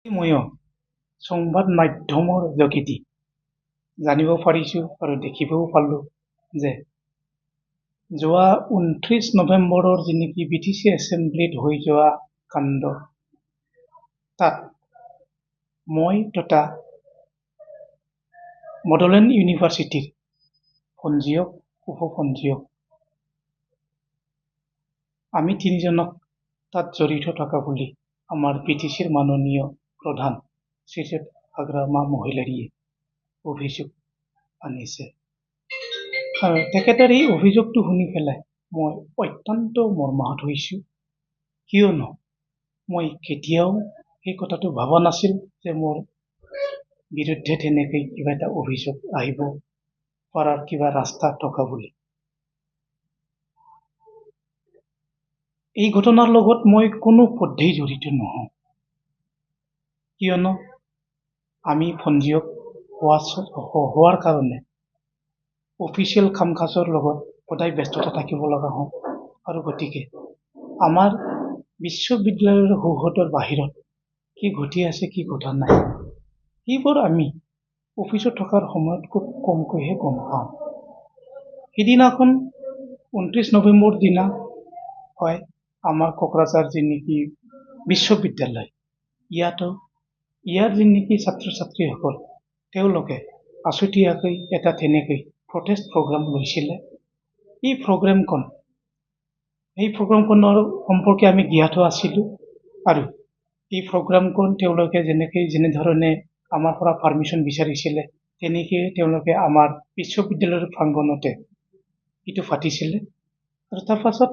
ময়ো সংবাদ মাধ্যমৰ যোগেদি জানিব পাৰিছোঁ আৰু দেখিবও পালোঁ যে যোৱা 29 নৱেম্বৰৰ যি নেকি BTC এছেম্বলিত হৈ যোৱা কাণ্ড তাত মই তথা বড়োলেণ্ড ইউনিভাৰ্চিটিৰ পঞ্জীয়ক উপপঞ্জীয়ক আমি তিনিজনক তাত জড়িত থকা বুলি আমাৰ BTCৰ মাননীয় প্ৰধান শ্ৰীযুত আগ্ৰামা মহিলাৰীয়ে অভিযোগ আনিছে। আৰু তেখেতৰ এই অভিযোগটো শুনি পেলাই মই অত্যন্ত মৰ্মাহত হৈছোঁ, কিয়নো মই কেতিয়াও এই কথাটো ভবা নাছিল যে মোৰ বিৰুদ্ধে তেনেকৈ কিবা এটা অভিযোগ আহিব পৰাৰ কিবা ৰাস্তা থকা বুলি। এই ঘটনাৰ লগত মই কোনো পধ্যেই জড়িত নহওঁ, কিয়নো আমি পঞ্জীয়ক হোৱাৰ কাৰণে অফিচিয়েল কাম কাজৰ লগত সদায় ব্যস্ততা থাকিব লগা হয়, আৰু গতিকে আমাৰ বিশ্ববিদ্যালয়ৰ চৌহদৰ বাহিৰত কি ঘটি আছে কি ঘটা নাই সেইবোৰ আমি অফিচত থকাৰ সময়ত খুব কমকৈহে গম পাওঁ। সিদিনাখন 29 নৱেম্বৰ দিনা হয় আমাৰ কোকৰাঝাৰ যি নেকি বিশ্ববিদ্যালয় ইয়াৰ যি নেকি ছাত্ৰ ছাত্ৰীসকল তেওঁলোকে আছুতীয়াকৈ এটা তেনেকৈ প্ৰটেষ্ট প্ৰগ্ৰাম লৈছিলে। এই প্ৰগ্ৰামখনৰ সম্পৰ্কে আমি জ্ঞাত আছিলোঁ, আৰু এই প্ৰগ্ৰামখন তেওঁলোকে যেনেধৰণে আমাৰ পৰা পাৰ্মিশ্যন বিচাৰিছিলে তেনেকৈ তেওঁলোকে আমাৰ বিশ্ববিদ্যালয়ৰ প্ৰাংগণতে এইটো পাতিছিলে। আৰু তাৰ পাছত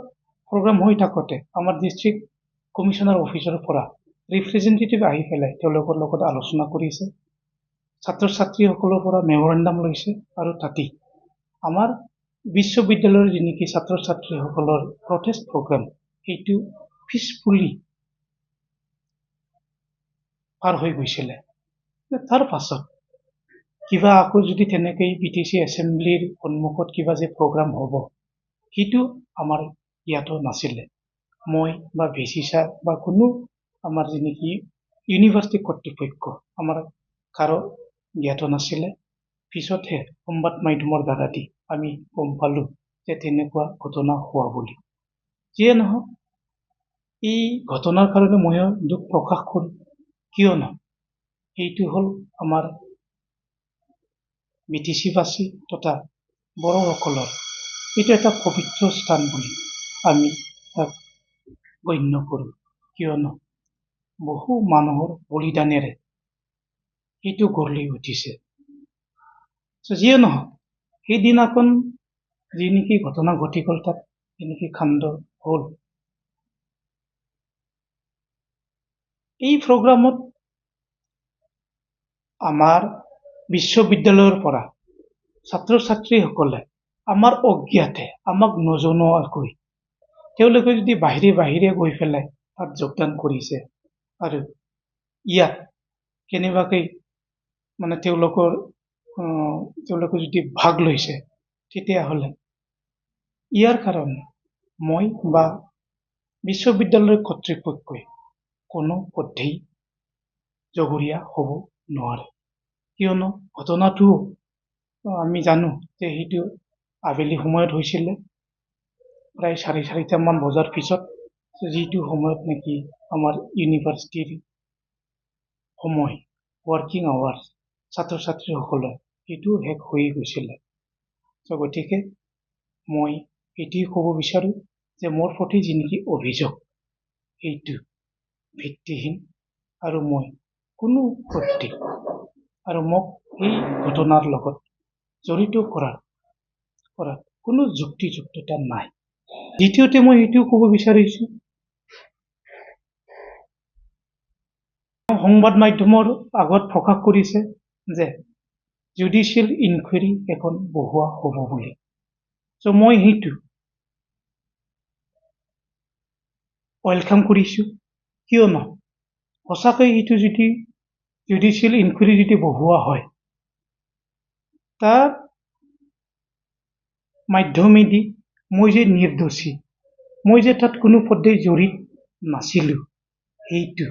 প্ৰগ্ৰাম হৈ থাকোঁতে আমাৰ ডিষ্ট্ৰিক্ট কমিশ্যনাৰ অফিচৰ পৰা ৰিপ্ৰেজেণ্টেটিভ আহি পেলাই তেওঁলোকৰ লগত আলোচনা কৰিছে, ছাত্ৰ ছাত্ৰীসকলৰ পৰা মেমৰেণ্ডাম লৈছে, আৰু তাতেই আমাৰ বিশ্ববিদ্যালয়ৰ যি নেকি ছাত্ৰ ছাত্ৰীসকলৰ প্ৰটেষ্ট প্ৰগ্ৰাম সেইটো পিচফুলি পাৰ হৈ গৈছিলে। তাৰ পাছত কিবা আকৌ যদি তেনেকৈ BTC এছেম্বলিৰ সন্মুখত কিবা যে প্ৰগ্ৰাম হ'ব সেইটো আমাৰ ইয়াতো নাছিলে। মই বা VC ছাৰ বা কোনো আমাৰ যি নেকি ইউনিভাৰ্চিটি কৰ্তৃপক্ষ আমাৰ কাৰো জ্ঞাত নাছিলে। পিছতহে সংবাদ মাধ্যমৰ দ্বাৰা দি আমি গম পালোঁ যে তেনেকুৱা ঘটনা হোৱা বুলি। যিয়ে নহওক এই ঘটনাৰ কাৰণে ময়ো দুখ প্ৰকাশ কৰোঁ, কিয়নো এইটো হ'ল আমাৰ BTCবাসী তথা বড়োসকলৰ এইটো এটা পবিত্ৰ স্থান বুলি আমি তাক গণ্য কৰোঁ, কিয়নো বহু মানুহৰ বলিদানেৰে এইটো গঢ় লৈ উঠিছে। যিয়ে নহওক সেইদিনাখন যি নেকি ঘটনা ঘটি গ'ল, তাত যেনেকৈ কাণ্ড হ'ল, এই প্ৰগ্ৰামত আমাৰ বিশ্ববিদ্যালয়ৰ পৰা ছাত্ৰ ছাত্ৰীসকলে আমাৰ অজ্ঞাতে আমাক নজনোৱাকৈ তেওঁলোকে যদি বাহিৰে গৈ পেলাই তাত যোগদান কৰিছে, আৰু ইয়াত কেনেবাকৈ মানে তেওঁলোকে যদি ভাগ লৈছে, তেতিয়াহ'লে ইয়াৰ কাৰণে মই বা বিশ্ববিদ্যালয়ৰ কৰ্তৃপক্ষই কোনো পধ্যেই জগৰীয়া হ'ব নোৱাৰে, কিয়নো ঘটনাটো আমি জানো যে সেইটো আবেলি সময়ত হৈছিলে, প্ৰায় 4:30মান বজাৰ পিছত, যিটো সময়ত নেকি আমাৰ ইউনিভাৰ্চিটিৰ সময় ৱৰ্কিং আৱাৰ্ছ ছাত্ৰ ছাত্ৰীসকলৰ সেইটো শেষ হৈ গৈছিলে। গতিকে মই এইটোৱে ক'ব বিচাৰোঁ যে মোৰ প্ৰতি যি নেকি অভিযোগ সেইটো ভিত্তিহীন, আৰু মই কোনো প্ৰত্যেক আৰু মোক এই ঘটনাৰ লগত জড়িত কৰাত কোনো যুক্তিযুক্ততা নাই। দ্বিতীয়তে মই এইটোও ক'ব বিচাৰিছোঁ, সংবাদ মাধ্যমৰ আগত প্ৰকাশ কৰিছে যে জুডিচিয়েল ইনকুৱাৰী এখন বহোৱা হ'ব বুলি। মই সেইটো ৱেলকাম কৰিছোঁ, কিয়নো সঁচাকৈ সেইটো যদি জুডিচিয়েল ইনকুৱাৰী যদি বহোৱা হয়, তাৰ মাধ্যমেদি মই যে নিৰ্দোষী, মই যে তাত কোনো পধ্যেই জড়িত নাছিলোঁ, সেইটো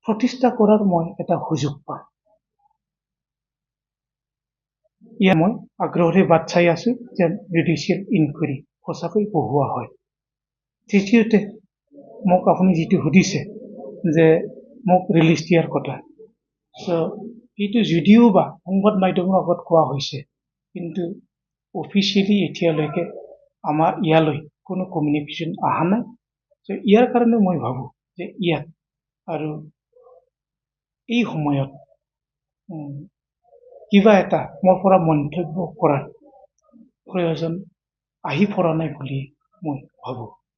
প্ৰতিষ্ঠা কৰাৰ মই এটা সুযোগ পাম। ইয়াত মই আগ্ৰহেৰে বাট চাই আছো যেন জুডিচিয়েল ইনকুৱাৰী সঁচাকৈ বহোৱা হয়। তৃতীয়তে মোক আপুনি যিটো সুধিছে যে মোক ৰিলিজ দিয়াৰ কথা, এইটো যদিও বা সংবাদ মাধ্যমৰ আগত কোৱা হৈছে, কিন্তু অফিচিয়েলি এতিয়ালৈকে আমাৰ ইয়ালৈ কোনো কমিউনিকেশ্যন অহা নাই। ইয়াৰ কাৰণে মই ভাবোঁ যে ইয়াত আৰু এই সময়ত কিবা এটা মোৰ পৰা মন্তব্য কৰাৰ প্ৰয়োজন আহি পৰা নাই বুলি মই ভাবোঁ।